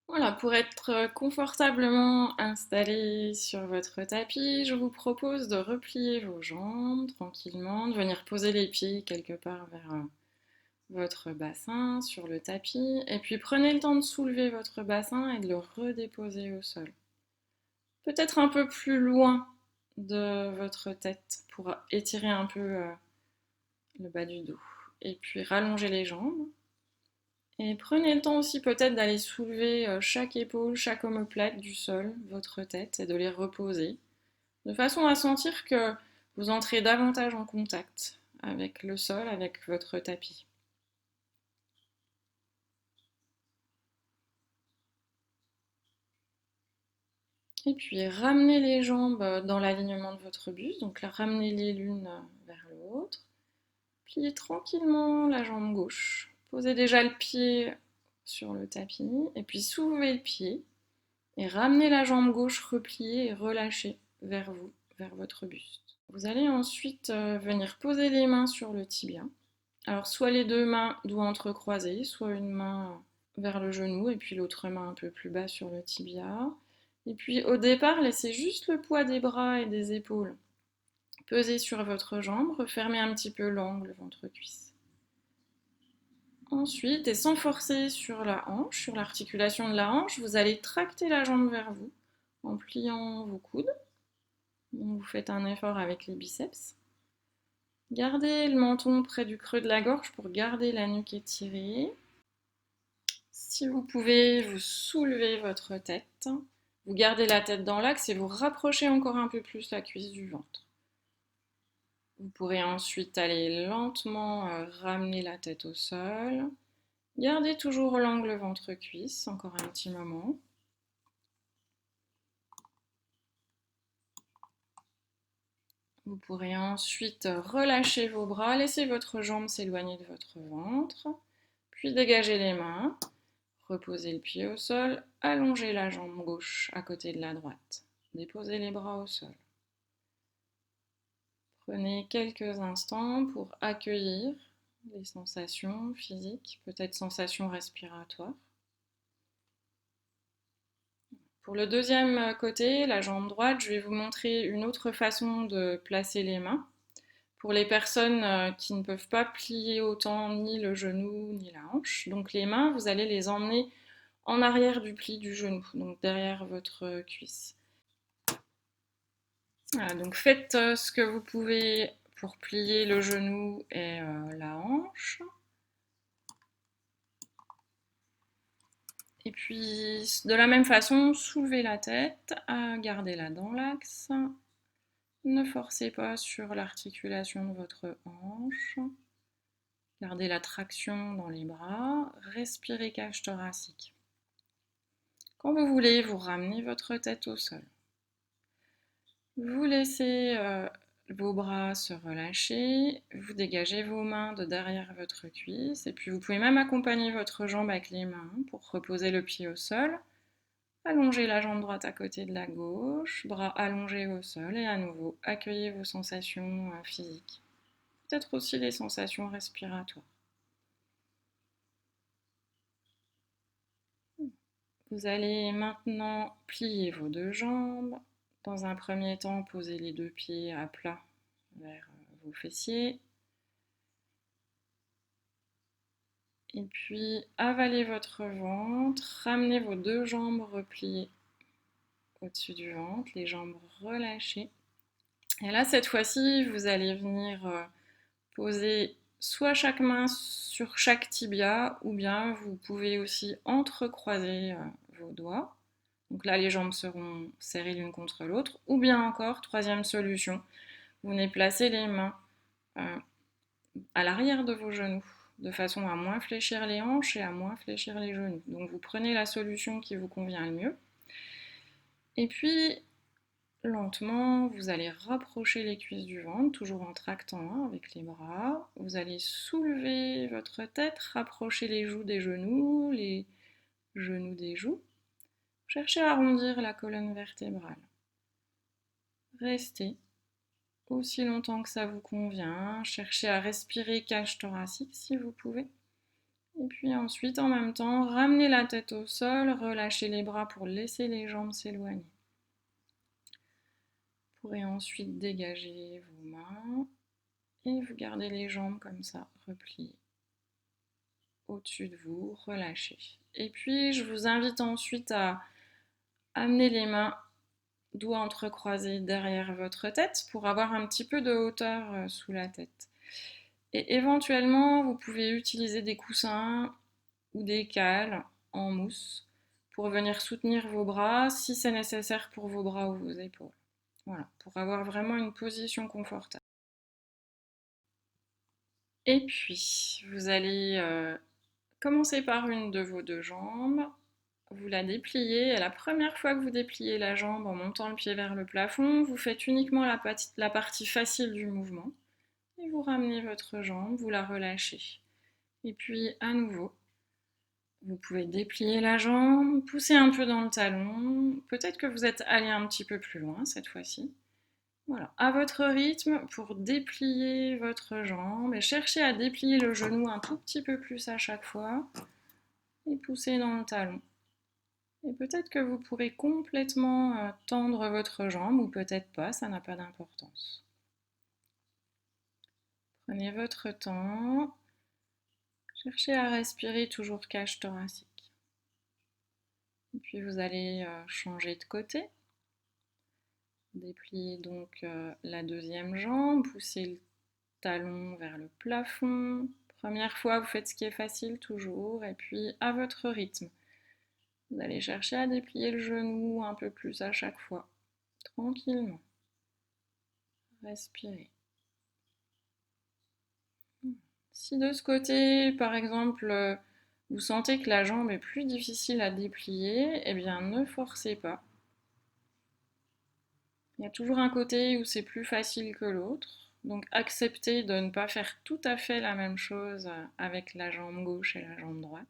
Voilà, pour être confortablement installé sur votre tapis, je vous propose de replier vos jambes tranquillement, de venir poser les pieds quelque part vers votre bassin sur le tapis, et puis prenez le temps de soulever votre bassin et de le redéposer au sol. Peut-être un peu plus loin de votre tête pour étirer un peu le bas du dos. Et puis rallongez les jambes. Et prenez le temps aussi peut-être d'aller soulever chaque épaule, chaque omoplate du sol, votre tête, et de les reposer, de façon à sentir que vous entrez davantage en contact avec le sol, avec votre tapis. Et puis ramenez les jambes dans l'alignement de votre buste, donc là ramenez-les l'une vers l'autre. Pliez tranquillement la jambe gauche. Posez déjà le pied sur le tapis, et puis soulevez le pied. Et ramenez la jambe gauche repliée et relâchée vers vous, vers votre buste. Vous allez ensuite venir poser les mains sur le tibia. Alors soit les deux mains doigts entrecroisés, soit une main vers le genou et puis l'autre main un peu plus bas sur le tibia. Et puis au départ, laissez juste le poids des bras et des épaules peser sur votre jambe, refermez un petit peu l'angle ventre-cuisse. Ensuite, et sans forcer sur la hanche, sur l'articulation de la hanche, vous allez tracter la jambe vers vous en pliant vos coudes. Donc vous faites un effort avec les biceps. Gardez le menton près du creux de la gorge pour garder la nuque étirée. Si vous pouvez, vous soulevez votre tête. Vous gardez la tête dans l'axe et vous rapprochez encore un peu plus la cuisse du ventre. Vous pourrez ensuite aller lentement ramener la tête au sol. Gardez toujours l'angle ventre-cuisse, encore un petit moment. Vous pourrez ensuite relâcher vos bras, laisser votre jambe s'éloigner de votre ventre, puis dégager les mains, reposez le pied au sol, allongez la jambe gauche à côté de la droite, déposez les bras au sol. Prenez quelques instants pour accueillir les sensations physiques, peut-être sensations respiratoires. Pour le deuxième côté, la jambe droite, je vais vous montrer une autre façon de placer les mains. Pour les personnes qui ne peuvent pas plier autant ni le genou ni la hanche, donc les mains, vous allez les emmener en arrière du pli du genou, donc derrière votre cuisse. Voilà, donc faites ce que vous pouvez pour plier le genou et la hanche. Et puis de la même façon, soulevez la tête, gardez-la dans l'axe. Ne forcez pas sur l'articulation de votre hanche. Gardez la traction dans les bras. Respirez cage thoracique. Quand vous voulez, vous ramenez votre tête au sol. Vous laissez vos bras se relâcher. Vous dégagez vos mains de derrière votre cuisse. Et puis vous pouvez même accompagner votre jambe avec les mains pour reposer le pied au sol. Allongez la jambe droite à côté de la gauche. Bras allongés au sol. Et à nouveau, accueillez vos sensations physiques. Peut-être aussi les sensations respiratoires. Vous allez maintenant plier vos deux jambes. Dans un premier temps, posez les deux pieds à plat vers vos fessiers. Et puis avalez votre ventre, ramenez vos deux jambes repliées au-dessus du ventre, les jambes relâchées. Et là, cette fois-ci, vous allez venir poser soit chaque main sur chaque tibia, ou bien vous pouvez aussi entrecroiser vos doigts. Donc là, les jambes seront serrées l'une contre l'autre. Ou bien encore, troisième solution, vous venez placer les mains euh, à l'arrière de vos genoux, de façon à moins fléchir les hanches et à moins fléchir les genoux. Donc vous prenez la solution qui vous convient le mieux. Et puis, lentement, vous allez rapprocher les cuisses du ventre, toujours en tractant avec les bras. Vous allez soulever votre tête, rapprocher les joues des genoux, les genoux des joues. Cherchez à arrondir la colonne vertébrale. Restez aussi longtemps que ça vous convient. Cherchez à respirer cage thoracique si vous pouvez. Et puis ensuite, en même temps, ramenez la tête au sol, relâchez les bras pour laisser les jambes s'éloigner. Vous pourrez ensuite dégager vos mains et vous gardez les jambes comme ça, repliées au-dessus de vous, relâchez. Et puis, je vous invite ensuite à amener les mains doigts entrecroisés derrière votre tête pour avoir un petit peu de hauteur sous la tête. Et éventuellement, vous pouvez utiliser des coussins ou des cales en mousse pour venir soutenir vos bras si c'est nécessaire pour vos bras ou vos épaules. Voilà, pour avoir vraiment une position confortable. Et puis, vous allez commencer par une de vos deux jambes. Vous la dépliez et la première fois que vous dépliez la jambe en montant le pied vers le plafond, vous faites uniquement la partie facile du mouvement et vous ramenez votre jambe, vous la relâchez. Et puis à nouveau, vous pouvez déplier la jambe, pousser un peu dans le talon, peut-être que vous êtes allé un petit peu plus loin cette fois-ci. Voilà, à votre rythme pour déplier votre jambe et cherchez à déplier le genou un tout petit peu plus à chaque fois et pousser dans le talon. Et peut-être que vous pourrez complètement tendre votre jambe ou peut-être pas, ça n'a pas d'importance. Prenez votre temps. Cherchez à respirer toujours cage thoracique. Et puis vous allez changer de côté. Dépliez donc la deuxième jambe, poussez le talon vers le plafond. Première fois, vous faites ce qui est facile toujours et puis à votre rythme. Vous allez chercher à déplier le genou un peu plus à chaque fois, tranquillement. Respirez. Si de ce côté, par exemple, vous sentez que la jambe est plus difficile à déplier, eh bien ne forcez pas. Il y a toujours un côté où c'est plus facile que l'autre. Donc acceptez de ne pas faire tout à fait la même chose avec la jambe gauche et la jambe droite.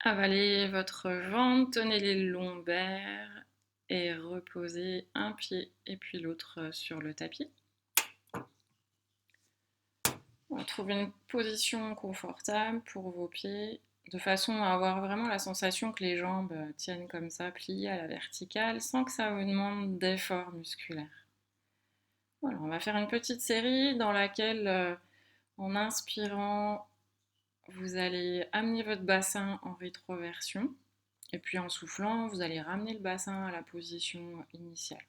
Avalez votre ventre, tenez les lombaires et reposez un pied et puis l'autre sur le tapis. Trouvez une position confortable pour vos pieds de façon à avoir vraiment la sensation que les jambes tiennent comme ça, pliées à la verticale, sans que ça vous demande d'effort musculaire. Voilà, on va faire une petite série dans laquelle, en inspirant, vous allez amener votre bassin en rétroversion, et puis en soufflant, vous allez ramener le bassin à la position initiale.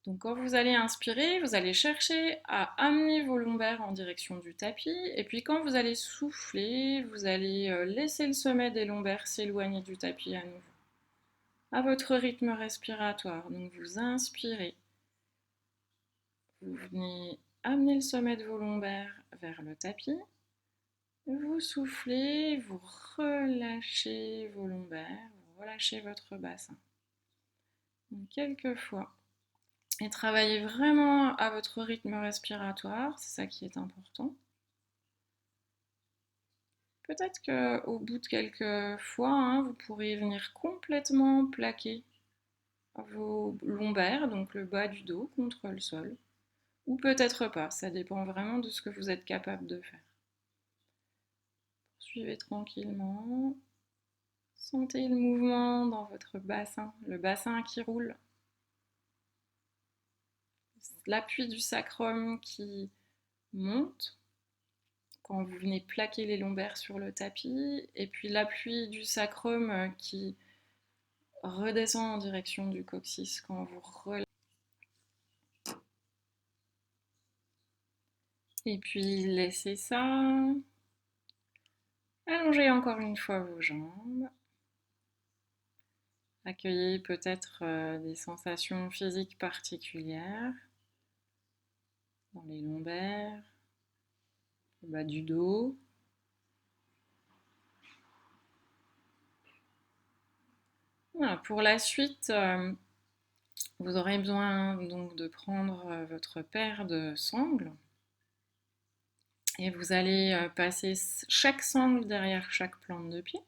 Donc quand vous allez inspirer, vous allez chercher à amener vos lombaires en direction du tapis. Et puis quand vous allez souffler, vous allez laisser le sommet des lombaires s'éloigner du tapis à nouveau. À votre rythme respiratoire. Donc vous inspirez. Vous venez amener le sommet de vos lombaires vers le tapis. Vous soufflez, vous relâchez vos lombaires, vous relâchez votre bassin. Donc quelques fois. Et travaillez vraiment à votre rythme respiratoire, c'est ça qui est important. Peut-être qu'au bout de quelques fois, vous pourrez venir complètement plaquer vos lombaires, donc le bas du dos, contre le sol. Ou peut-être pas, ça dépend vraiment de ce que vous êtes capable de faire. Poursuivez tranquillement. Sentez le mouvement dans votre bassin, le bassin qui roule. L'appui du sacrum qui monte quand vous venez plaquer les lombaires sur le tapis, et puis l'appui du sacrum qui redescend en direction du coccyx quand vous relâchez. Et puis laissez ça. Allongez encore une fois vos jambes. Accueillez peut-être des sensations physiques particulières dans les lombaires, le bas du dos. Voilà, pour la suite, vous aurez besoin donc de prendre votre paire de sangles et vous allez passer chaque sangle derrière chaque plante de pied.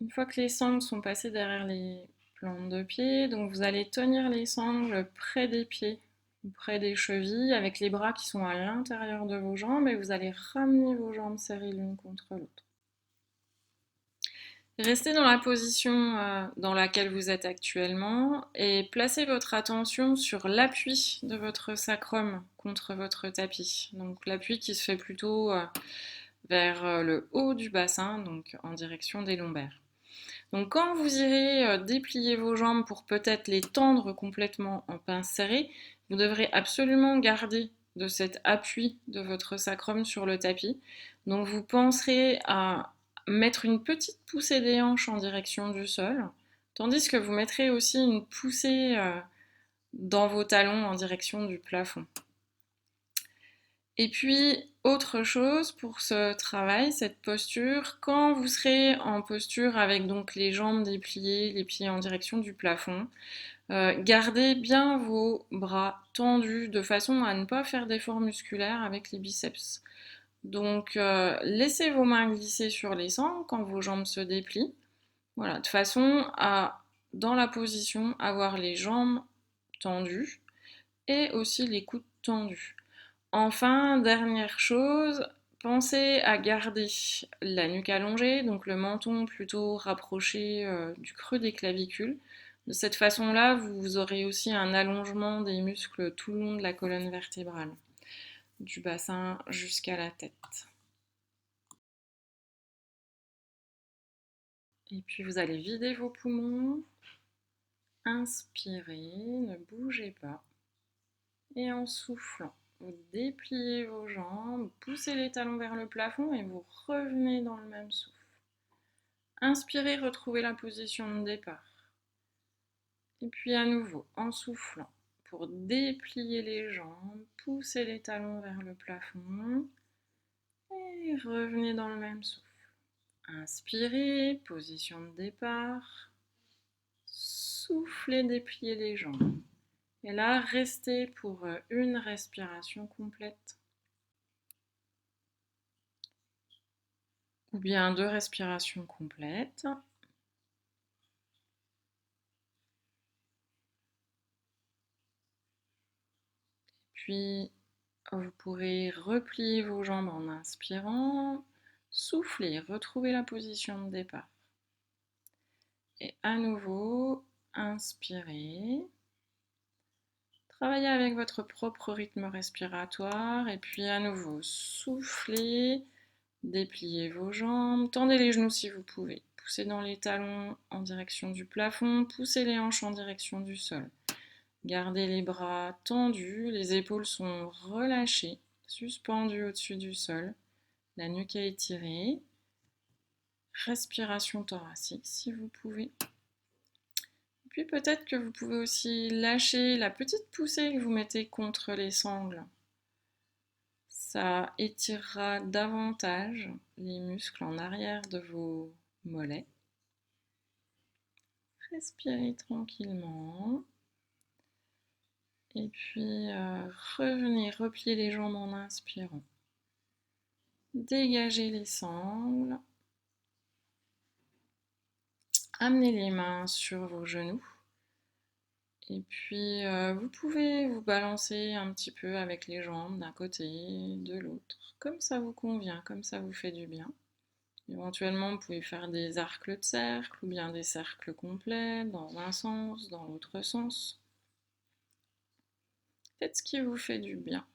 Une fois que les sangles sont passées derrière les plantes de pied, donc vous allez tenir les sangles près des pieds, près des chevilles, avec les bras qui sont à l'intérieur de vos jambes et vous allez ramener vos jambes serrées l'une contre l'autre. Restez dans la position dans laquelle vous êtes actuellement et placez votre attention sur l'appui de votre sacrum contre votre tapis. Donc l'appui qui se fait plutôt vers le haut du bassin, donc en direction des lombaires. Donc quand vous irez déplier vos jambes pour peut-être les tendre complètement en pince serrée, vous devrez absolument garder de cet appui de votre sacrum sur le tapis. Donc vous penserez à mettre une petite poussée des hanches en direction du sol, tandis que vous mettrez aussi une poussée dans vos talons en direction du plafond. Et puis, autre chose pour ce travail, cette posture, quand vous serez en posture avec donc les jambes dépliées, les pieds en direction du plafond, gardez bien vos bras tendus de façon à ne pas faire d'efforts musculaires avec les biceps. Donc, laissez vos mains glisser sur les sangles quand vos jambes se déplient. Voilà, de façon à, dans la position, avoir les jambes tendues et aussi les coudes tendus. Enfin, dernière chose, pensez à garder la nuque allongée, donc le menton plutôt rapproché du creux des clavicules. De cette façon-là, vous aurez aussi un allongement des muscles tout le long de la colonne vertébrale, du bassin jusqu'à la tête. Et puis vous allez vider vos poumons, inspirez, ne bougez pas. Et en soufflant, vous dépliez vos jambes, poussez les talons vers le plafond et vous revenez dans le même souffle. Inspirez, retrouvez la position de départ. Et puis à nouveau, en soufflant, pour déplier les jambes, poussez les talons vers le plafond et revenez dans le même souffle. Inspirez, position de départ. Soufflez, dépliez les jambes. Et là, restez pour une respiration complète. Ou bien 2 respirations complètes. Puis, vous pourrez replier vos jambes en inspirant, souffler, retrouver la position de départ. Et à nouveau, inspirez. Travaillez avec votre propre rythme respiratoire. Et puis à nouveau, soufflez, dépliez vos jambes, tendez les genoux si vous pouvez. Poussez dans les talons en direction du plafond, poussez les hanches en direction du sol. Gardez les bras tendus, les épaules sont relâchées, suspendues au-dessus du sol, la nuque est étirée. Respiration thoracique si vous pouvez. Puis peut-être que vous pouvez aussi lâcher la petite poussée que vous mettez contre les sangles. Ça étirera davantage les muscles en arrière de vos mollets. Respirez tranquillement. Et puis revenez, repliez les jambes en inspirant. Dégagez les sangles. Amenez les mains sur vos genoux. Et puis vous pouvez vous balancer un petit peu avec les jambes d'un côté, de l'autre, comme ça vous convient, comme ça vous fait du bien. Éventuellement, vous pouvez faire des arcs de cercle ou bien des cercles complets dans un sens, dans l'autre sens. Faites ce qui vous fait du bien.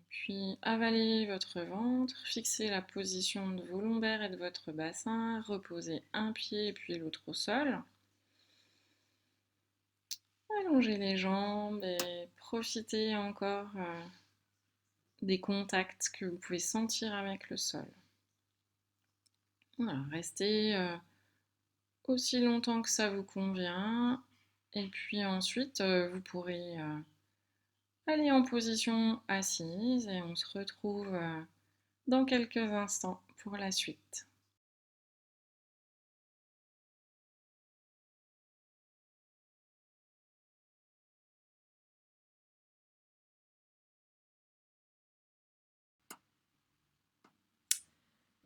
Puis avalez votre ventre, fixez la position de vos lombaires et de votre bassin, reposez un pied puis l'autre au sol. Allongez les jambes et profitez encore des contacts que vous pouvez sentir avec le sol. Voilà, restez aussi longtemps que ça vous convient. Et puis ensuite, vous pourrez aller en position assise et on se retrouve dans quelques instants pour la suite.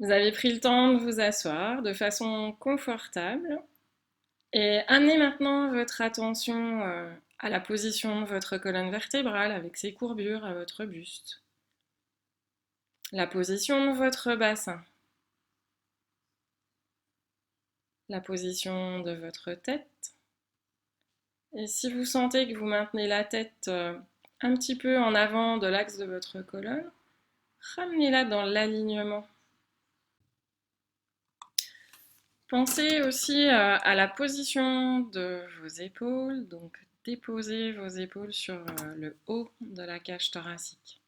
Vous avez pris le temps de vous asseoir de façon confortable et amenez maintenant votre attention à la position de votre colonne vertébrale avec ses courbures à votre buste. La position de votre bassin. La position de votre tête. Et si vous sentez que vous maintenez la tête un petit peu en avant de l'axe de votre colonne, ramenez-la dans l'alignement. Pensez aussi à la position de vos épaules, donc déposez vos épaules sur le haut de la cage thoracique.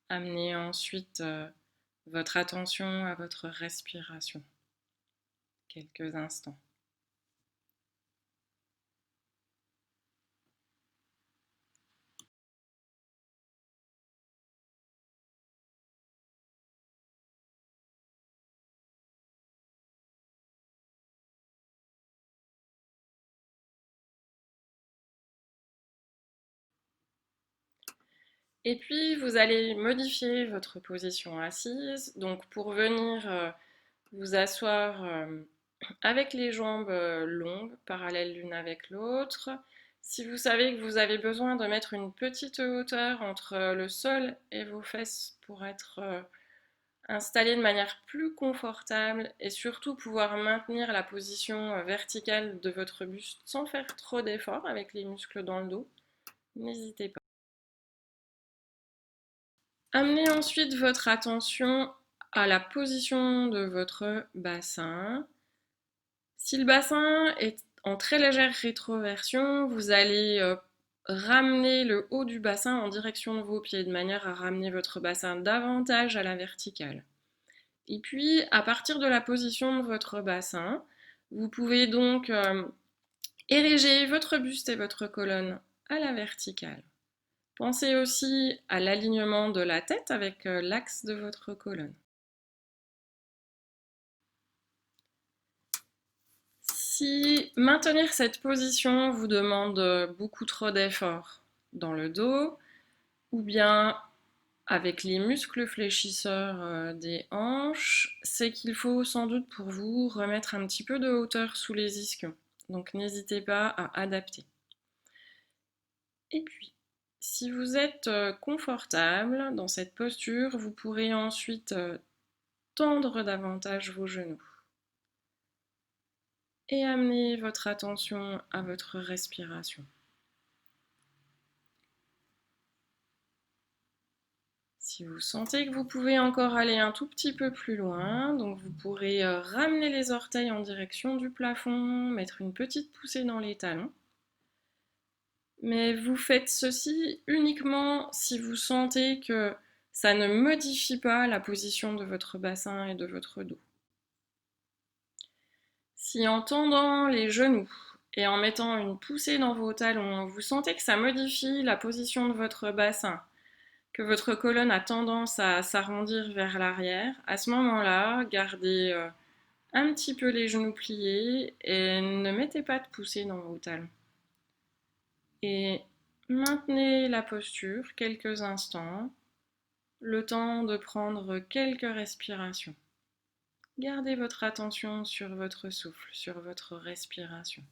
Amenez ensuite votre attention à votre respiration. Quelques instants. Et puis, vous allez modifier votre position assise. Donc, pour venir vous asseoir avec les jambes longues, parallèles l'une avec l'autre. Si vous savez que vous avez besoin de mettre une petite hauteur entre le sol et vos fesses pour être installé de manière plus confortable et surtout pouvoir maintenir la position verticale de votre buste sans faire trop d'efforts avec les muscles dans le dos, n'hésitez pas. Amenez ensuite votre attention à la position de votre bassin. Si le bassin est en très légère rétroversion, vous allez ramener le haut du bassin en direction de vos pieds, de manière à ramener votre bassin davantage à la verticale. Et puis, à partir de la position de votre bassin, vous pouvez donc ériger votre buste et votre colonne à la verticale. Pensez aussi à l'alignement de la tête avec l'axe de votre colonne. Si maintenir cette position vous demande beaucoup trop d'efforts dans le dos, ou bien avec les muscles fléchisseurs des hanches, c'est qu'il faut sans doute pour vous remettre un petit peu de hauteur sous les ischions. Donc n'hésitez pas à adapter. Et puis, si vous êtes confortable dans cette posture, vous pourrez ensuite tendre davantage vos genoux. Et amener votre attention à votre respiration. Si vous sentez que vous pouvez encore aller un tout petit peu plus loin, donc vous pourrez ramener les orteils en direction du plafond, mettre une petite poussée dans les talons. Mais vous faites ceci uniquement si vous sentez que ça ne modifie pas la position de votre bassin et de votre dos. Si en tendant les genoux et en mettant une poussée dans vos talons, vous sentez que ça modifie la position de votre bassin, que votre colonne a tendance à s'arrondir vers l'arrière, à ce moment-là, gardez un petit peu les genoux pliés et ne mettez pas de poussée dans vos talons. Et maintenez la posture quelques instants, le temps de prendre quelques respirations. Gardez votre attention sur votre souffle, sur votre respiration.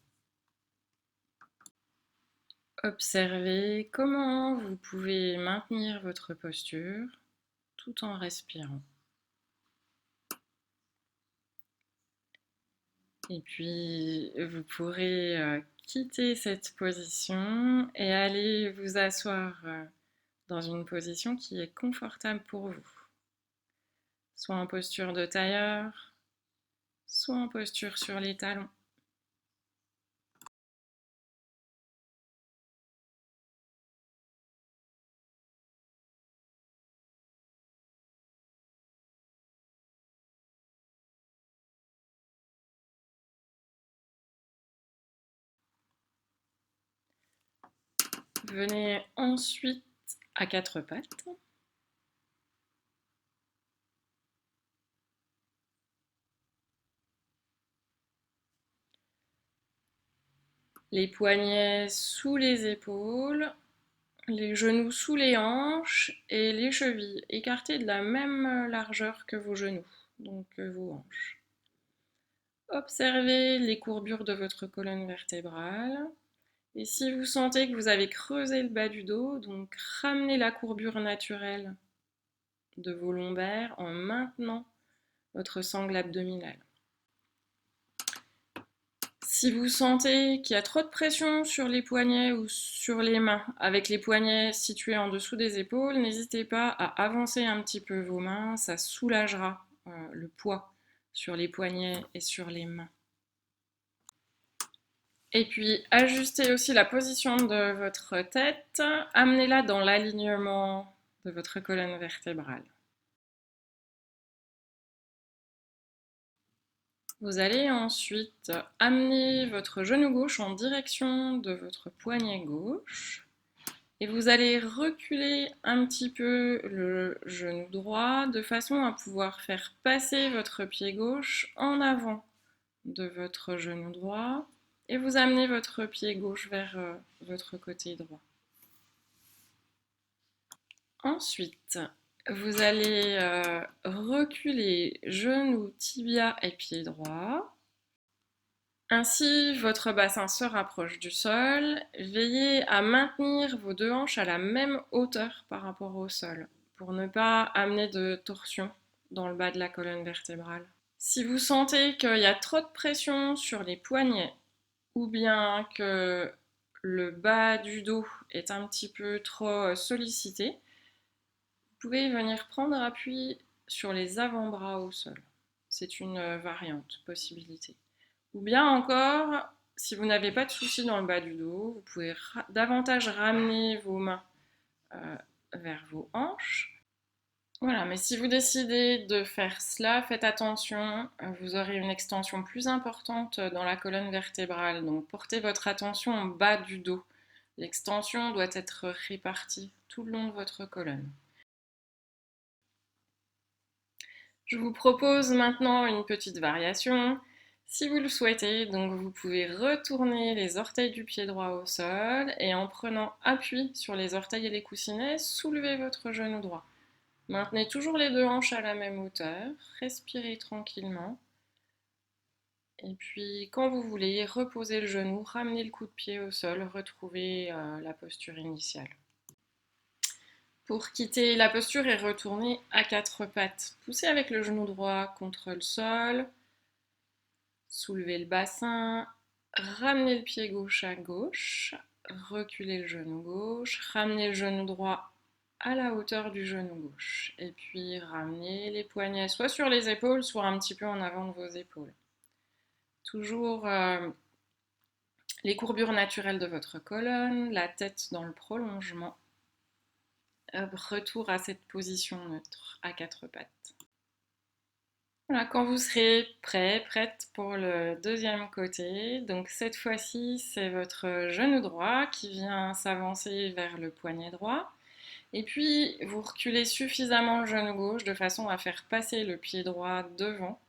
Observez comment vous pouvez maintenir votre posture tout en respirant. Et puis, vous pourrez quitter cette position et aller vous asseoir dans une position qui est confortable pour vous. Soit en posture de tailleur, soit en posture sur les talons. Venez ensuite à quatre pattes. Les poignets sous les épaules, les genoux sous les hanches et les chevilles écartées de la même largeur que vos genoux. donc vos hanches. Observez les courbures de votre colonne vertébrale. Et si vous sentez que vous avez creusé le bas du dos, donc ramenez la courbure naturelle de vos lombaires en maintenant votre sangle abdominale. Si vous sentez qu'il y a trop de pression sur les poignets ou sur les mains, avec les poignets situés en dessous des épaules, n'hésitez pas à avancer un petit peu vos mains, ça soulagera le poids sur les poignets et sur les mains. Et puis, ajustez aussi la position de votre tête, amenez-la dans l'alignement de votre colonne vertébrale. Vous allez ensuite amener votre genou gauche en direction de votre poignet gauche et vous allez reculer un petit peu le genou droit de façon à pouvoir faire passer votre pied gauche en avant de votre genou droit et vous amenez votre pied gauche vers votre côté droit. Ensuite, vous allez reculer genou, tibia et pied droit. Ainsi, votre bassin se rapproche du sol. Veillez à maintenir vos deux hanches à la même hauteur par rapport au sol pour ne pas amener de torsion dans le bas de la colonne vertébrale. Si vous sentez qu'il y a trop de pression sur les poignets ou bien que le bas du dos est un petit peu trop sollicité, vous pouvez venir prendre appui sur les avant-bras au sol. C'est une variante, possibilité. Ou bien encore, si vous n'avez pas de soucis dans le bas du dos, vous pouvez davantage ramener vos mains vers vos hanches. Voilà, mais si vous décidez de faire cela, faites attention, vous aurez une extension plus importante dans la colonne vertébrale. Donc portez votre attention en bas du dos. L'extension doit être répartie tout le long de votre colonne. Je vous propose maintenant une petite variation. Si vous le souhaitez, donc vous pouvez retourner les orteils du pied droit au sol et en prenant appui sur les orteils et les coussinets, soulevez votre genou droit. Maintenez toujours les deux hanches à la même hauteur, respirez tranquillement. Et puis quand vous voulez, reposez le genou, ramenez le coup de pied au sol, retrouvez la posture initiale. Pour quitter la posture et retourner à quatre pattes, poussez avec le genou droit contre le sol, soulevez le bassin, ramenez le pied gauche à gauche, reculez le genou gauche, ramenez le genou droit à la hauteur du genou gauche. Et puis ramenez les poignets soit sur les épaules, soit un petit peu en avant de vos épaules. Toujours les courbures naturelles de votre colonne, la tête dans le prolongement. Retour à cette position neutre à quatre pattes. Voilà, quand vous serez prêt, prête pour le deuxième côté, donc cette fois-ci c'est votre genou droit qui vient s'avancer vers le poignet droit et puis vous reculez suffisamment le genou gauche de façon à faire passer le pied droit devant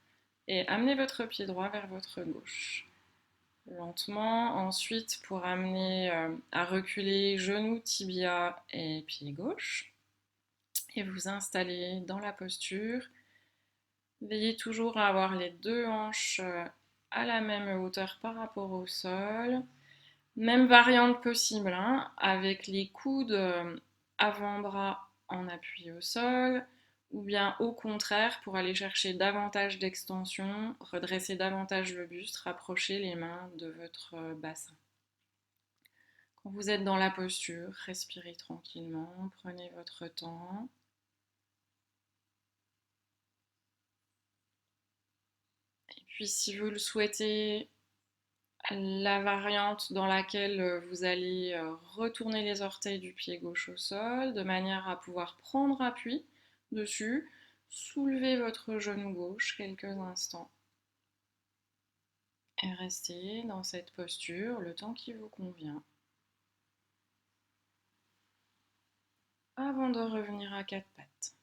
et amener votre pied droit vers votre gauche. Lentement, ensuite pour amener à reculer genou, tibia et pied gauche et vous installer dans la posture. Veillez toujours à avoir les deux hanches à la même hauteur par rapport au sol. Même variante possible, hein, avec les coudes avant-bras en appui au sol, ou bien au contraire, pour aller chercher davantage d'extension, redresser davantage le buste, rapprocher les mains de votre bassin. Quand vous êtes dans la posture, respirez tranquillement, prenez votre temps. Et puis si vous le souhaitez, la variante dans laquelle vous allez retourner les orteils du pied gauche au sol de manière à pouvoir prendre appui dessus, soulever votre genou gauche quelques instants et rester dans cette posture le temps qui vous convient avant de revenir à quatre pattes.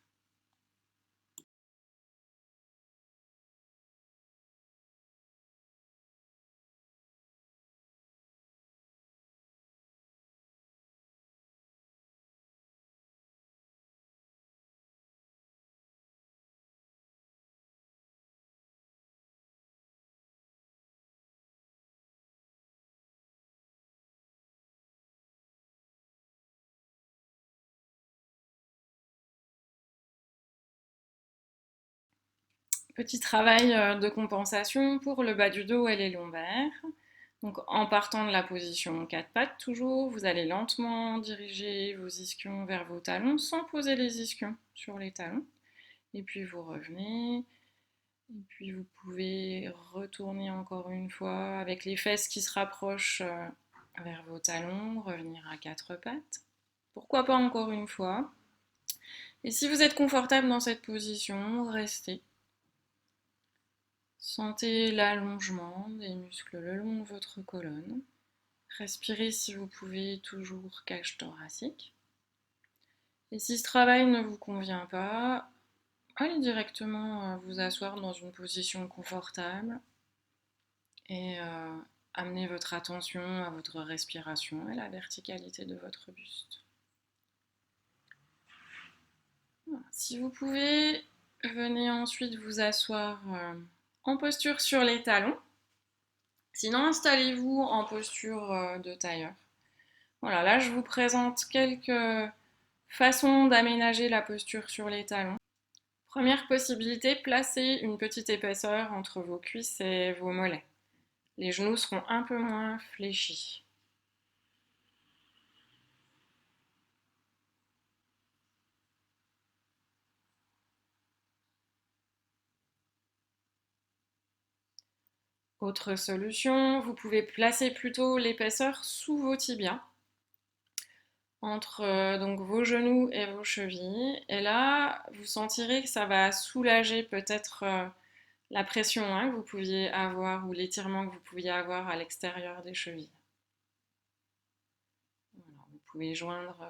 Petit travail de compensation pour le bas du dos et les lombaires. Donc en partant de la position 4 pattes toujours, vous allez lentement diriger vos ischions vers vos talons sans poser les ischions sur les talons. Et puis vous revenez. Et puis vous pouvez retourner encore une fois avec les fesses qui se rapprochent vers vos talons, revenir à 4 pattes. Pourquoi pas encore une fois. Et si vous êtes confortable dans cette position, restez. Sentez l'allongement des muscles le long de votre colonne. Respirez si vous pouvez, toujours cage thoracique. Et si ce travail ne vous convient pas, allez directement vous asseoir dans une position confortable et amenez votre attention à votre respiration et la verticalité de votre buste. Voilà. Si vous pouvez, venez ensuite vous asseoir en posture sur les talons. Sinon, installez-vous en posture de tailleur. Voilà, là je vous présente quelques façons d'aménager la posture sur les talons. Première possibilité, placez une petite épaisseur entre vos cuisses et vos mollets. Les genoux seront un peu moins fléchis. Autre solution, vous pouvez placer plutôt l'épaisseur sous vos tibias, entre donc vos genoux et vos chevilles. Et là, vous sentirez que ça va soulager peut-être la pression que vous pouviez avoir ou l'étirement que vous pouviez avoir à l'extérieur des chevilles. Voilà, vous pouvez joindre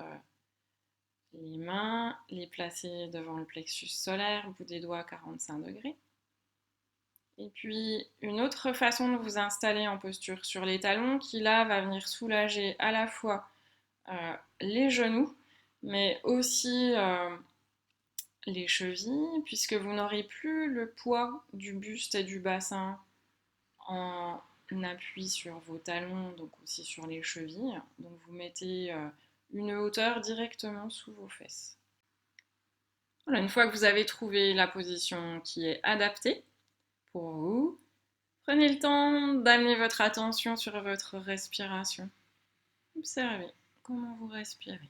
les mains, les placer devant le plexus solaire, bout des doigts 45 degrés. Et puis une autre façon de vous installer en posture sur les talons qui là va venir soulager à la fois les genoux mais aussi les chevilles puisque vous n'aurez plus le poids du buste et du bassin en appui sur vos talons, donc aussi sur les chevilles. Donc vous mettez une hauteur directement sous vos fesses. Voilà, une fois que vous avez trouvé la position qui est adaptée pour vous, prenez le temps d'amener votre attention sur votre respiration. Observez comment vous respirez,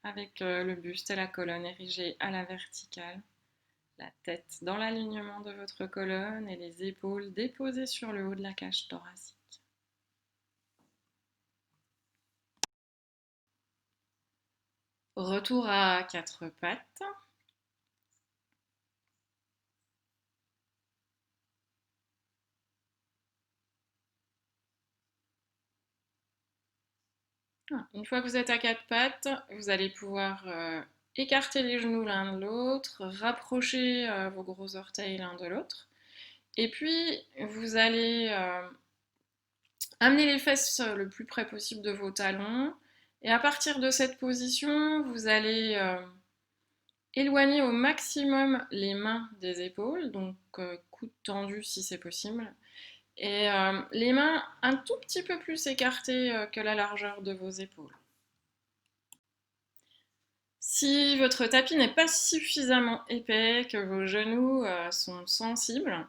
avec le buste et la colonne érigés à la verticale, la tête dans l'alignement de votre colonne et les épaules déposées sur le haut de la cage thoracique. Retour à quatre pattes. Une fois que vous êtes à quatre pattes, vous allez pouvoir écarter les genoux l'un de l'autre, rapprocher vos gros orteils l'un de l'autre. Et puis, vous allez amener les fesses le plus près possible de vos talons. Et à partir de cette position, vous allez éloigner au maximum les mains des épaules, donc coudes tendus si c'est possible. Et les mains un tout petit peu plus écartées que la largeur de vos épaules. Si votre tapis n'est pas suffisamment épais, que vos genoux sont sensibles,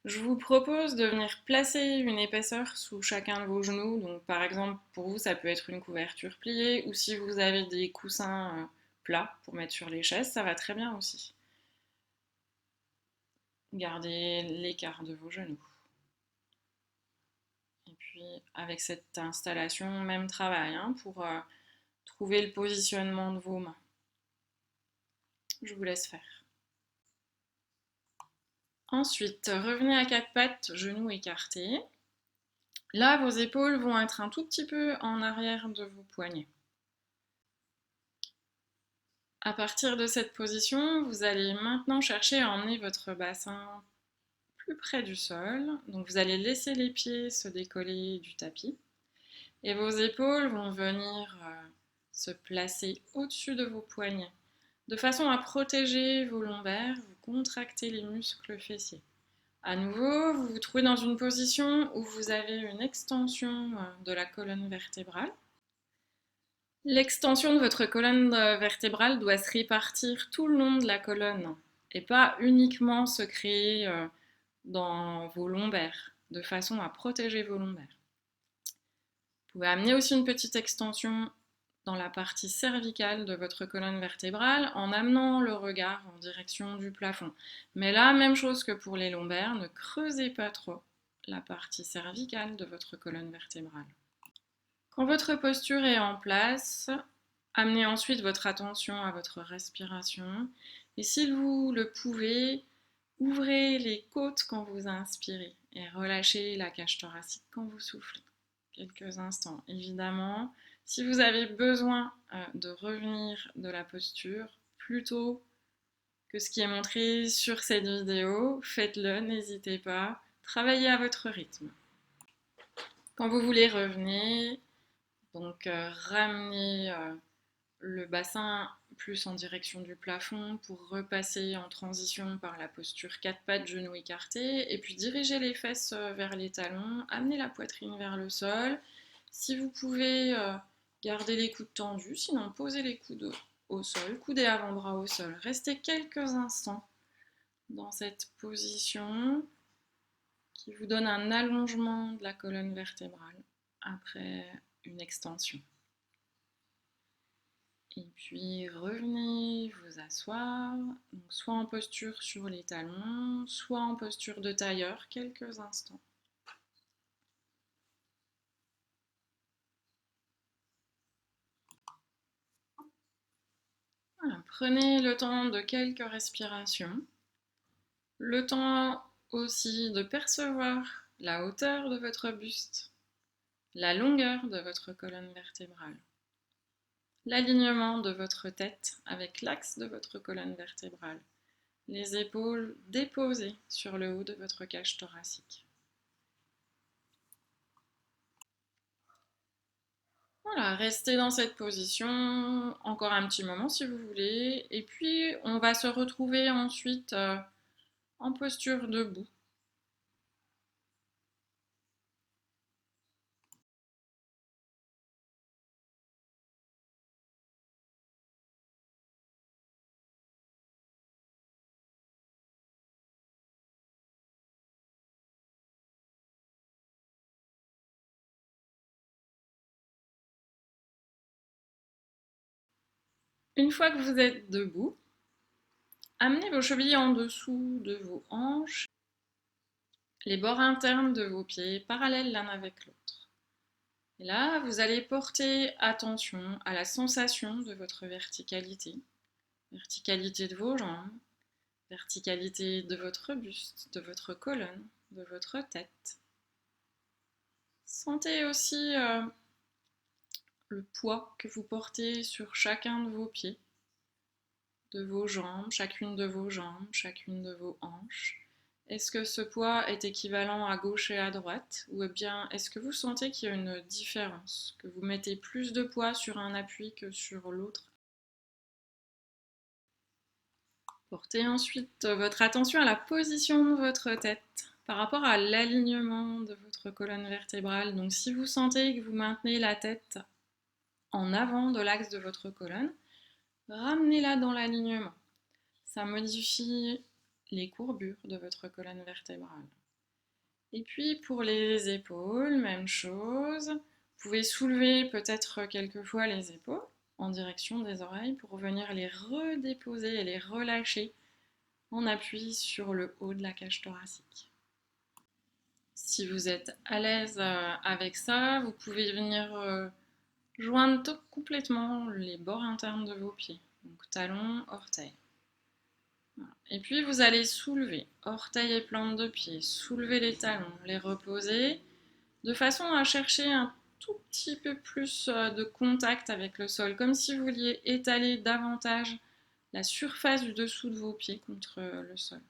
je vous propose de venir placer une épaisseur sous chacun de vos genoux. Donc par exemple, pour vous, ça peut être une couverture pliée ou si vous avez des coussins plats pour mettre sur les chaises, ça va très bien aussi. Gardez l'écart de vos genoux. Et puis avec cette installation, même travail pour trouver le positionnement de vos mains. Je vous laisse faire. Ensuite, revenez à quatre pattes, genoux écartés. Là, vos épaules vont être un tout petit peu en arrière de vos poignets. À partir de cette position, vous allez maintenant chercher à emmener votre bassin plus près du sol. Donc vous allez laisser les pieds se décoller du tapis. Et vos épaules vont venir se placer au-dessus de vos poignets. De façon à protéger vos lombaires, vous contractez les muscles fessiers. À nouveau, vous vous trouvez dans une position où vous avez une extension de la colonne vertébrale. L'extension de votre colonne vertébrale doit se répartir tout le long de la colonne et pas uniquement se créer dans vos lombaires, de façon à protéger vos lombaires. Vous pouvez amener aussi une petite extension dans la partie cervicale de votre colonne vertébrale en amenant le regard en direction du plafond. Mais là, même chose que pour les lombaires, ne creusez pas trop la partie cervicale de votre colonne vertébrale. Quand votre posture est en place, amenez ensuite votre attention à votre respiration et si vous le pouvez, ouvrez les côtes quand vous inspirez et relâchez la cage thoracique quand vous soufflez. Quelques instants. Évidemment, si vous avez besoin de revenir de la posture plutôt que ce qui est montré sur cette vidéo, faites-le, n'hésitez pas. Travaillez à votre rythme. Quand vous voulez revenir, donc ramenez le bassin plus en direction du plafond pour repasser en transition par la posture 4 pattes, genoux écartés, et puis dirigez les fesses vers les talons, amenez la poitrine vers le sol. Si vous pouvez garder les coudes tendus, sinon posez les coudes au sol, coude et avant-bras au sol. Restez quelques instants dans cette position qui vous donne un allongement de la colonne vertébrale après une extension. Et puis revenez vous asseoir, donc soit en posture sur les talons, soit en posture de tailleur, quelques instants. Voilà, prenez le temps de quelques respirations, le temps aussi de percevoir la hauteur de votre buste, la longueur de votre colonne vertébrale, l'alignement de votre tête avec l'axe de votre colonne vertébrale, les épaules déposées sur le haut de votre cage thoracique. Voilà, restez dans cette position encore un petit moment si vous voulez. Et puis, on va se retrouver ensuite en posture debout. Une fois que vous êtes debout, amenez vos chevilles en dessous de vos hanches, les bords internes de vos pieds parallèles l'un avec l'autre. Et là, vous allez porter attention à la sensation de votre verticalité, verticalité de vos jambes, verticalité de votre buste, de votre colonne, de votre tête. Sentez aussi le poids que vous portez sur chacun de vos pieds, de vos jambes, chacune de vos jambes, chacune de vos hanches. Est-ce que ce poids est équivalent à gauche et à droite ou bien est-ce que vous sentez qu'il y a une différence, que vous mettez plus de poids sur un appui que sur l'autre? Portez ensuite votre attention à la position de votre tête par rapport à l'alignement de votre colonne vertébrale. Donc si vous sentez que vous maintenez la tête en avant de l'axe de votre colonne, ramenez-la dans l'alignement. Ça modifie les courbures de votre colonne vertébrale. Et puis pour les épaules, même chose. Vous pouvez soulever peut-être quelques fois les épaules en direction des oreilles pour venir les redéposer et les relâcher en appui sur le haut de la cage thoracique. Si vous êtes à l'aise avec ça, vous pouvez venir joindre complètement les bords internes de vos pieds, donc talons, orteils. Voilà. Et puis vous allez soulever orteils et plantes de pied, soulever les talons, les reposer, de façon à chercher un tout petit peu plus de contact avec le sol, comme si vous vouliez étaler davantage la surface du dessous de vos pieds contre le sol.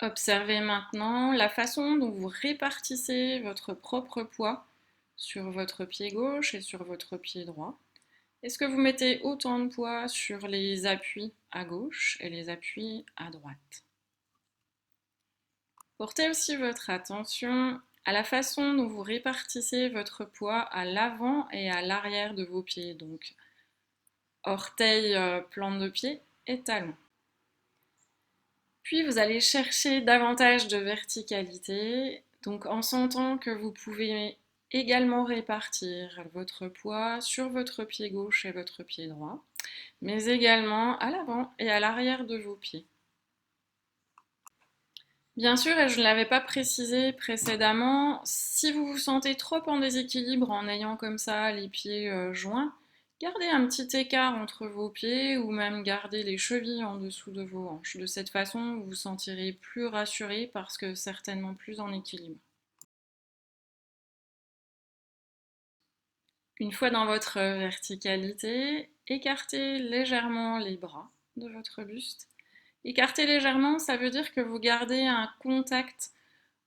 Observez maintenant la façon dont vous répartissez votre propre poids sur votre pied gauche et sur votre pied droit. Est-ce que vous mettez autant de poids sur les appuis à gauche et les appuis à droite? Portez aussi votre attention à la façon dont vous répartissez votre poids à l'avant et à l'arrière de vos pieds. Donc, orteils, plante de pied et talons. Puis vous allez chercher davantage de verticalité, donc en sentant que vous pouvez également répartir votre poids sur votre pied gauche et votre pied droit, mais également à l'avant et à l'arrière de vos pieds. Bien sûr, et je ne l'avais pas précisé précédemment, si vous vous sentez trop en déséquilibre en ayant comme ça les pieds joints, gardez un petit écart entre vos pieds ou même gardez les chevilles en dessous de vos hanches. De cette façon, vous vous sentirez plus rassuré parce que certainement plus en équilibre. Une fois dans votre verticalité, écartez légèrement les bras de votre buste. Écartez légèrement, ça veut dire que vous gardez un contact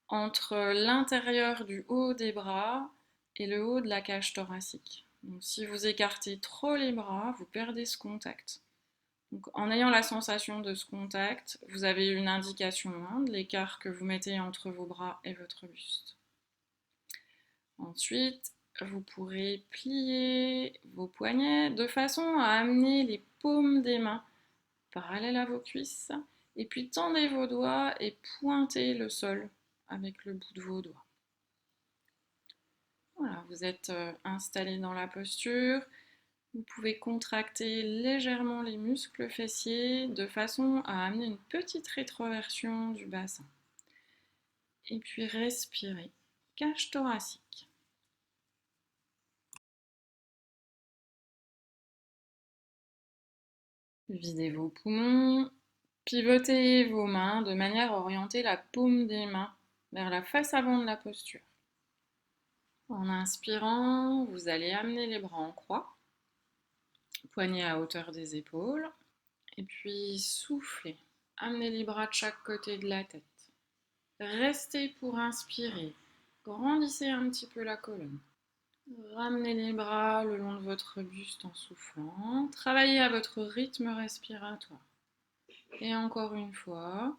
entre l'intérieur du haut des bras et le haut de la cage thoracique. Donc, si vous écartez trop les bras, vous perdez ce contact. Donc, en ayant la sensation de ce contact, vous avez une indication de l'écart que vous mettez entre vos bras et votre buste. Ensuite, vous pourrez plier vos poignets de façon à amener les paumes des mains parallèles à vos cuisses. Et puis tendez vos doigts et pointez le sol avec le bout de vos doigts. Voilà, vous êtes installé dans la posture. Vous pouvez contracter légèrement les muscles fessiers de façon à amener une petite rétroversion du bassin. Et puis respirez. Cage thoracique. Videz vos poumons. Pivotez vos mains de manière à orienter la paume des mains vers la face avant de la posture. En inspirant, vous allez amener les bras en croix, poignets à hauteur des épaules, et puis soufflez. Amenez les bras de chaque côté de la tête. Restez pour inspirer. Grandissez un petit peu la colonne. Ramenez les bras le long de votre buste en soufflant. Travaillez à votre rythme respiratoire. Et encore une fois,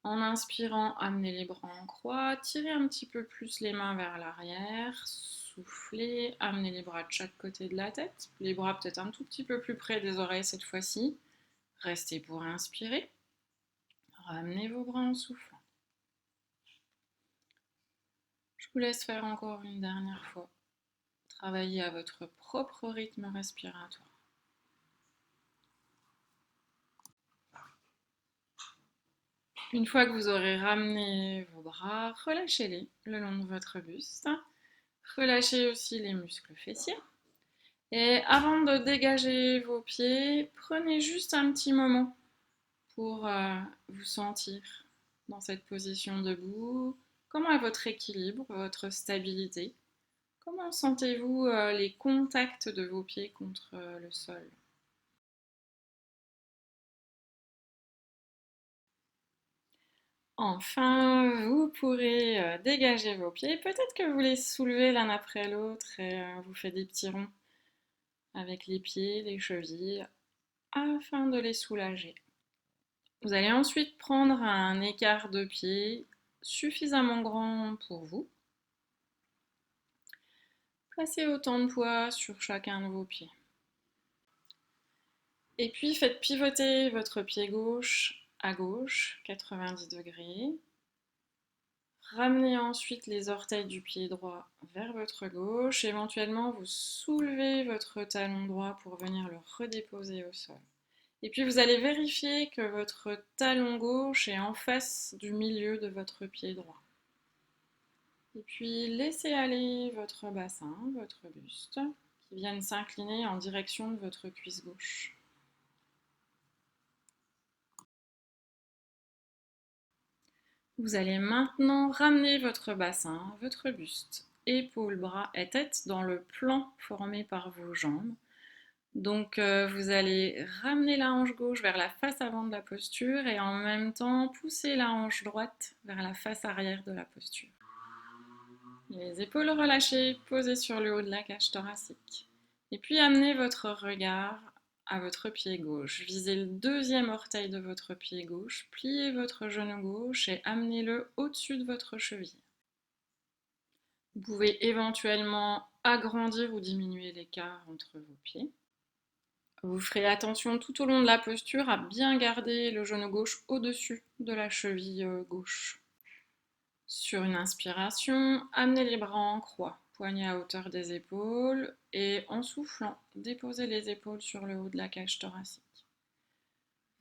en inspirant, amenez les bras en croix, tirez un petit peu plus les mains vers l'arrière, soufflez, amenez les bras de chaque côté de la tête, les bras peut-être un tout petit peu plus près des oreilles cette fois-ci. Restez pour inspirer, ramenez vos bras en soufflant. Je vous laisse faire encore une dernière fois. Travaillez à votre propre rythme respiratoire. Une fois que vous aurez ramené vos bras, relâchez-les le long de votre buste. Relâchez aussi les muscles fessiers. Et avant de dégager vos pieds, prenez juste un petit moment pour vous sentir dans cette position debout. Comment est votre équilibre, votre stabilité? Comment sentez-vous les contacts de vos pieds contre le sol? Enfin, vous pourrez dégager vos pieds. Peut-être que vous les soulevez l'un après l'autre et vous faites des petits ronds avec les pieds, les chevilles, afin de les soulager. Vous allez ensuite prendre un écart de pied suffisamment grand pour vous. Placez autant de poids sur chacun de vos pieds. Et puis faites pivoter votre pied gauche à gauche, 90 degrés. Ramenez ensuite les orteils du pied droit vers votre gauche. Éventuellement, vous soulevez votre talon droit pour venir le redéposer au sol. Et puis vous allez vérifier que votre talon gauche est en face du milieu de votre pied droit. Et puis laissez aller votre bassin, votre buste, qui viennent s'incliner en direction de votre cuisse gauche. Vous allez maintenant ramener votre bassin, votre buste, épaules, bras et tête dans le plan formé par vos jambes. Donc vous allez ramener la hanche gauche vers la face avant de la posture et en même temps pousser la hanche droite vers la face arrière de la posture. Les épaules relâchées, posées sur le haut de la cage thoracique. Et puis amenez votre regard à votre pied gauche. Visez le deuxième orteil de votre pied gauche, pliez votre genou gauche et amenez-le au-dessus de votre cheville. Vous pouvez éventuellement agrandir ou diminuer l'écart entre vos pieds. Vous ferez attention tout au long de la posture à bien garder le genou gauche au-dessus de la cheville gauche. Sur une inspiration, amenez les bras en croix, poignets à hauteur des épaules et en soufflant, déposez les épaules sur le haut de la cage thoracique.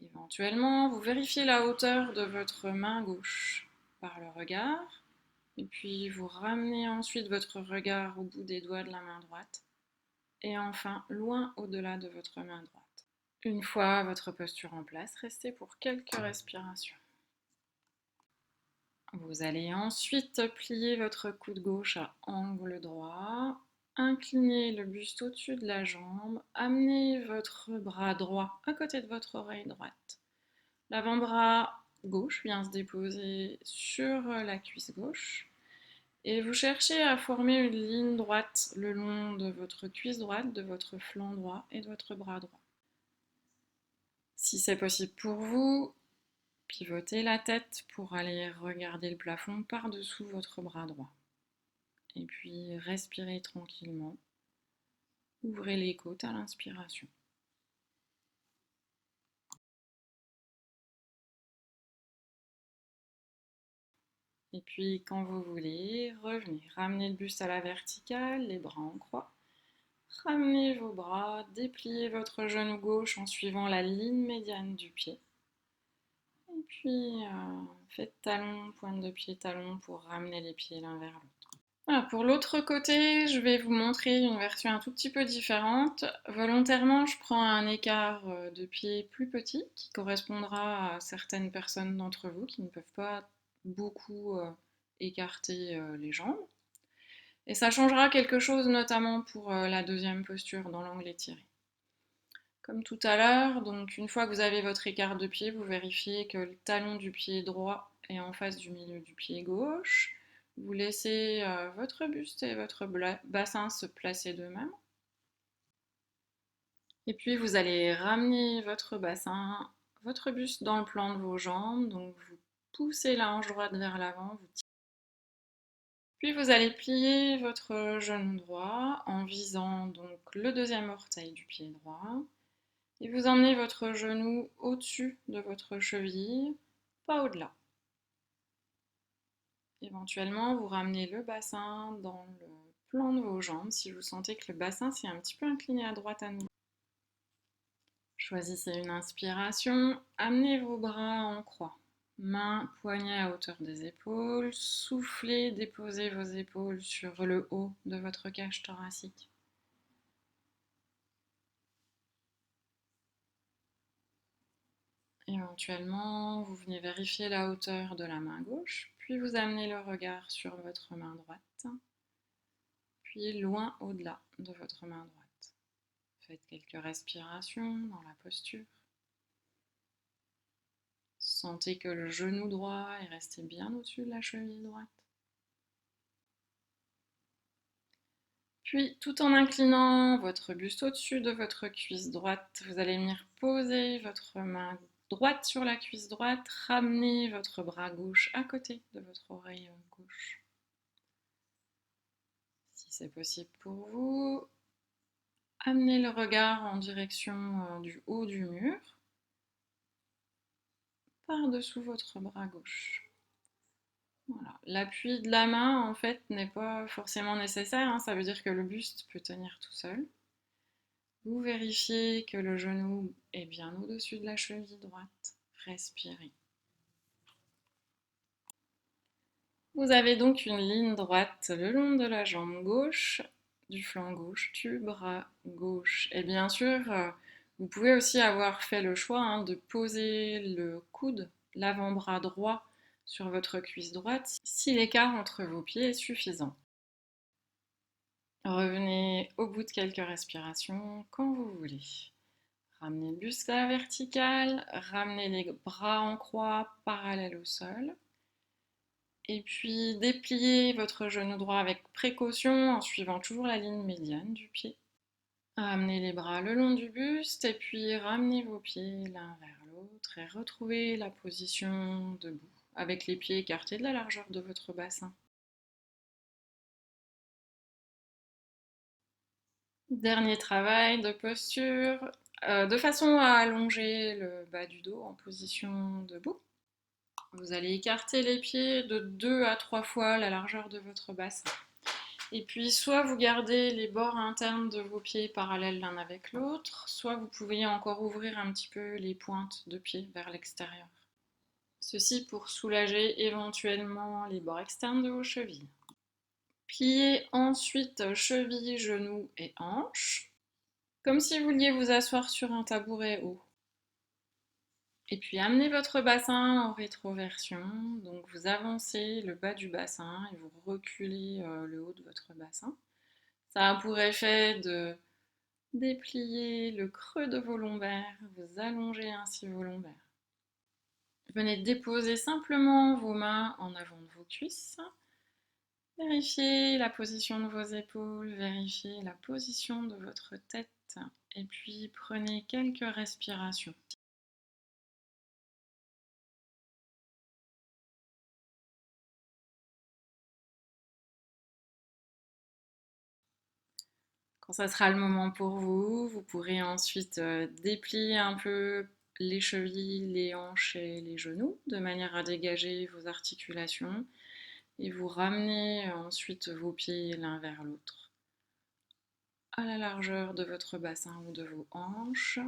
Éventuellement, vous vérifiez la hauteur de votre main gauche par le regard et puis vous ramenez ensuite votre regard au bout des doigts de la main droite et enfin loin au-delà de votre main droite. Une fois votre posture en place, restez pour quelques respirations. Vous allez ensuite plier votre coude gauche à angle droit, incliner le buste au-dessus de la jambe, amenez votre bras droit à côté de votre oreille droite. L'avant-bras gauche vient se déposer sur la cuisse gauche et vous cherchez à former une ligne droite le long de votre cuisse droite, de votre flanc droit et de votre bras droit. Si c'est possible pour vous, pivotez la tête pour aller regarder le plafond par-dessous votre bras droit. Et puis respirez tranquillement. Ouvrez les côtes à l'inspiration. Et puis quand vous voulez, revenez. Ramenez le buste à la verticale, les bras en croix. Ramenez vos bras, dépliez votre genou gauche en suivant la ligne médiane du pied. Et puis faites talon, pointe de pied, talon pour ramener les pieds l'un vers l'autre. Voilà, pour l'autre côté, je vais vous montrer une version un tout petit peu différente. Volontairement, je prends un écart de pied plus petit qui correspondra à certaines personnes d'entre vous qui ne peuvent pas beaucoup écarter les jambes. Et ça changera quelque chose notamment pour la deuxième posture dans l'angle étiré. Comme tout à l'heure, donc une fois que vous avez votre écart de pied, vous vérifiez que le talon du pied droit est en face du milieu du pied gauche. Vous laissez votre buste et votre bassin se placer d'eux-mêmes. Et puis vous allez ramener votre bassin, votre buste dans le plan de vos jambes. Donc vous poussez la hanche droite vers l'avant. Puis vous allez plier votre genou droit en visant donc le deuxième orteil du pied droit. Et vous emmenez votre genou au-dessus de votre cheville, pas au-delà. Éventuellement, vous ramenez le bassin dans le plan de vos jambes si vous sentez que le bassin s'est un petit peu incliné à droite à nouveau. Choisissez une inspiration, amenez vos bras en croix. Mains, poignets à hauteur des épaules, soufflez, déposez vos épaules sur le haut de votre cage thoracique. Éventuellement, vous venez vérifier la hauteur de la main gauche, puis vous amenez le regard sur votre main droite, puis loin au-delà de votre main droite. Faites quelques respirations dans la posture. Sentez que le genou droit est resté bien au-dessus de la cheville droite. Puis, tout en inclinant votre buste au-dessus de votre cuisse droite, vous allez venir poser votre main droite sur la cuisse droite, ramenez votre bras gauche à côté de votre oreille gauche. Si c'est possible pour vous, amenez le regard en direction du haut du mur, par-dessous votre bras gauche. Voilà. L'appui de la main, en fait, n'est pas forcément nécessaire, hein. Ça veut dire que le buste peut tenir tout seul. Vous vérifiez que le genou est bien au-dessus de la cheville droite. Respirez. Vous avez donc une ligne droite le long de la jambe gauche, du flanc gauche, du bras gauche. Et bien sûr, vous pouvez aussi avoir fait le choix de poser le coude, l'avant-bras droit, sur votre cuisse droite si l'écart entre vos pieds est suffisant. Revenez au bout de quelques respirations quand vous voulez. Ramenez le buste à la verticale, ramenez les bras en croix parallèles au sol. Et puis dépliez votre genou droit avec précaution en suivant toujours la ligne médiane du pied. Ramenez les bras le long du buste et puis ramenez vos pieds l'un vers l'autre et retrouvez la position debout avec les pieds écartés de la largeur de votre bassin. Dernier travail de posture, De façon à allonger le bas du dos en position debout. Vous allez écarter les pieds de 2 à 3 fois la largeur de votre bassin. Et puis soit vous gardez les bords internes de vos pieds parallèles l'un avec l'autre, soit vous pouvez encore ouvrir un petit peu les pointes de pied vers l'extérieur. Ceci pour soulager éventuellement les bords externes de vos chevilles. Pliez ensuite chevilles, genoux et hanches, comme si vous vouliez vous asseoir sur un tabouret haut. Et puis amenez votre bassin en rétroversion, donc vous avancez le bas du bassin et vous reculez le haut de votre bassin. Ça a pour effet de déplier le creux de vos lombaires, vous allongez ainsi vos lombaires. Venez déposer simplement vos mains en avant de vos cuisses. Vérifiez la position de vos épaules, vérifiez la position de votre tête et puis prenez quelques respirations. Quand ça sera le moment pour vous, vous pourrez ensuite déplier un peu les chevilles, les hanches et les genoux de manière à dégager vos articulations et vous ramenez ensuite vos pieds l'un vers l'autre à la largeur de votre bassin ou de vos hanches.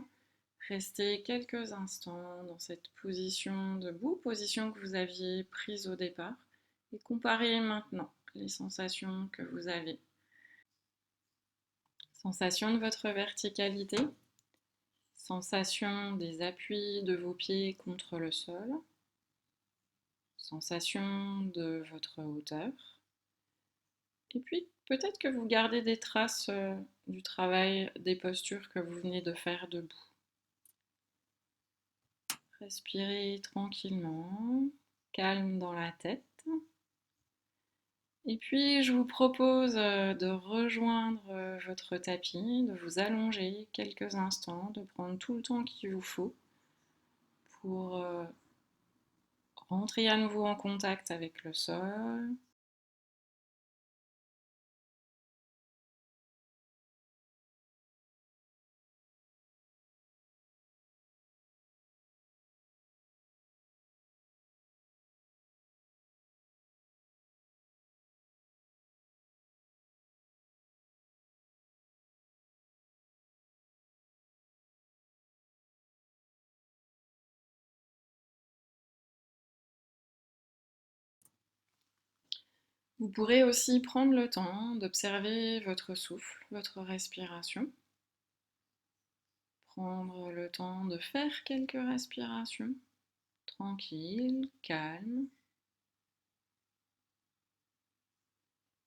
Restez quelques instants dans cette position debout, position que vous aviez prise au départ, et comparez maintenant les sensations que vous avez. Sensation de votre verticalité, sensation des appuis de vos pieds contre le sol, sensation de votre hauteur. Et puis peut-être que vous gardez des traces du travail, des postures que vous venez de faire debout. Respirez tranquillement, calme dans la tête. Et puis je vous propose de rejoindre votre tapis, de vous allonger quelques instants, de prendre tout le temps qu'il vous faut pour rentrer à nouveau en contact avec le sol. Vous pourrez aussi prendre le temps d'observer votre souffle, votre respiration. Prendre le temps de faire quelques respirations tranquilles, calmes.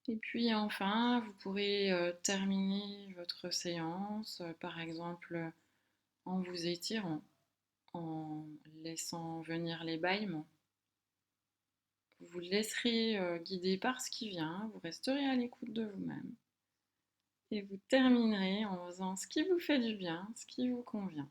Et puis enfin, vous pourrez terminer votre séance, par exemple en vous étirant, en laissant venir les bâillements. Vous vous laisserez guider par ce qui vient, vous resterez à l'écoute de vous-même. Et vous terminerez en faisant ce qui vous fait du bien, ce qui vous convient.